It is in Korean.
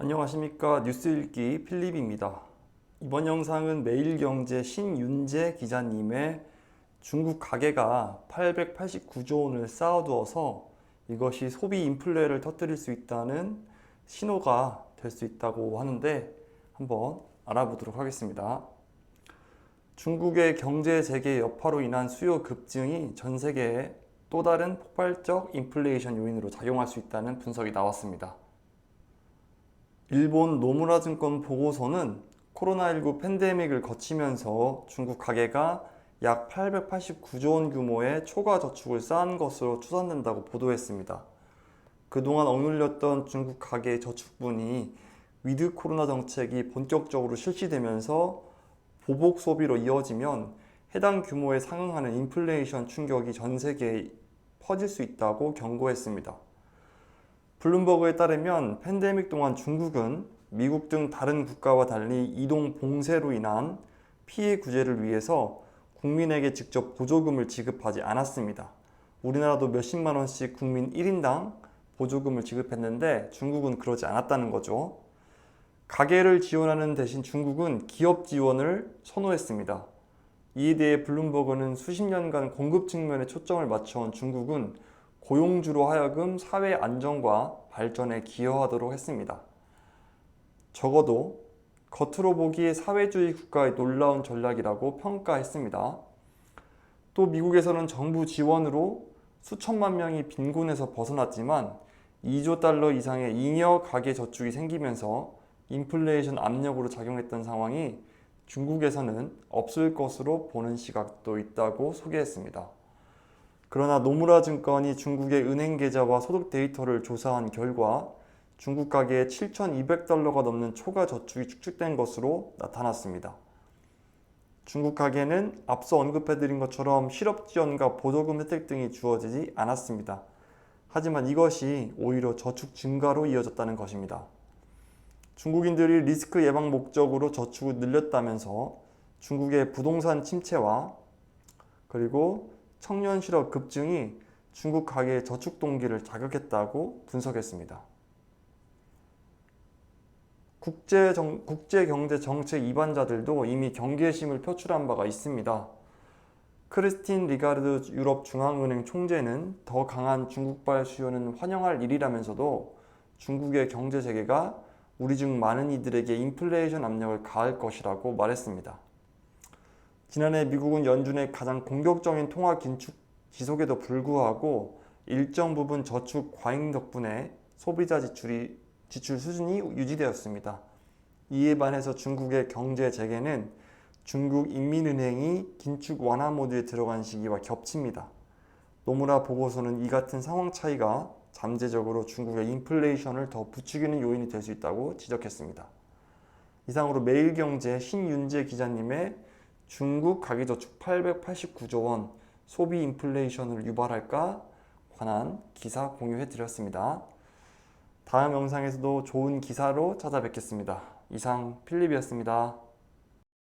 안녕하십니까. 뉴스 읽기 필립입니다. 이번 영상은 매일경제 신윤재 기자님의 중국 가계가 889조 원을 쌓아두어서 이것이 소비 인플레를 터뜨릴 수 있다는 신호가 될 수 있다고 하는데 한번 알아보도록 하겠습니다. 중국의 경제 재개 여파로 인한 수요 급증이 전 세계에 또 다른 폭발적 인플레이션 요인으로 작용할 수 있다는 분석이 나왔습니다. 일본 노무라 증권 보고서는 코로나19 팬데믹을 거치면서 중국 가계가 약 889조 원 규모의 초과 저축을 쌓은 것으로 추산된다고 보도했습니다. 그동안 억눌렸던 중국 가계의 저축분이 위드 코로나 정책이 본격적으로 실시되면서 보복 소비로 이어지면 해당 규모에 상응하는 인플레이션 충격이 전 세계에 퍼질 수 있다고 경고했습니다. 블룸버그에 따르면 팬데믹 동안 중국은 미국 등 다른 국가와 달리 이동 봉쇄로 인한 피해 구제를 위해서 국민에게 직접 보조금을 지급하지 않았습니다. 우리나라도 몇십만 원씩 국민 1인당 보조금을 지급했는데 중국은 그러지 않았다는 거죠. 가계를 지원하는 대신 중국은 기업 지원을 선호했습니다. 이에 대해 블룸버그는 수십 년간 공급 측면에 초점을 맞춰온 중국은 고용주로 하여금 사회 안정과 발전에 기여하도록 했습니다. 적어도 겉으로 보기에 사회주의 국가의 놀라운 전략이라고 평가했습니다. 또 미국에서는 정부 지원으로 수천만 명이 빈곤에서 벗어났지만 2조 달러 이상의 잉여 가계 저축이 생기면서 인플레이션 압력으로 작용했던 상황이 중국에서는 없을 것으로 보는 시각도 있다고 소개했습니다. 그러나 노무라 증권이 중국의 은행 계좌와 소득 데이터를 조사한 결과 중국 가계에 7,200달러가 넘는 초과 저축이 축적된 것으로 나타났습니다. 중국 가계는 앞서 언급해드린 것처럼 실업 지원과 보조금 혜택 등이 주어지지 않았습니다. 하지만 이것이 오히려 저축 증가로 이어졌다는 것입니다. 중국인들이 리스크 예방 목적으로 저축을 늘렸다면서 중국의 부동산 침체와 그리고 청년 실업 급증이 중국 가계의 저축 동기를 자극했다고 분석했습니다. 국제경제정책 이반자들도 이미 경계심을 표출한 바가 있습니다. 크리스틴 리가르드 유럽 중앙은행 총재는 더 강한 중국발 수요는 환영할 일이라면서도 중국의 경제 재개가 우리 중 많은 이들에게 인플레이션 압력을 가할 것이라고 말했습니다. 지난해 미국은 연준의 가장 공격적인 통화 긴축 지속에도 불구하고 일정 부분 저축 과잉 덕분에 소비자 지출 수준이 유지되었습니다. 이에 반해서 중국의 경제 재개는 중국 인민은행이 긴축 완화 모드에 들어간 시기와 겹칩니다. 노무라 보고서는 이 같은 상황 차이가 잠재적으로 중국의 인플레이션을 더 부추기는 요인이 될 수 있다고 지적했습니다. 이상으로 매일경제 신윤재 기자님의 중국 가계저축 889조 원 소비 인플레이션을 유발할까 관한 기사 공유해 드렸습니다. 다음 영상에서도 좋은 기사로 찾아뵙겠습니다. 이상 필립이었습니다.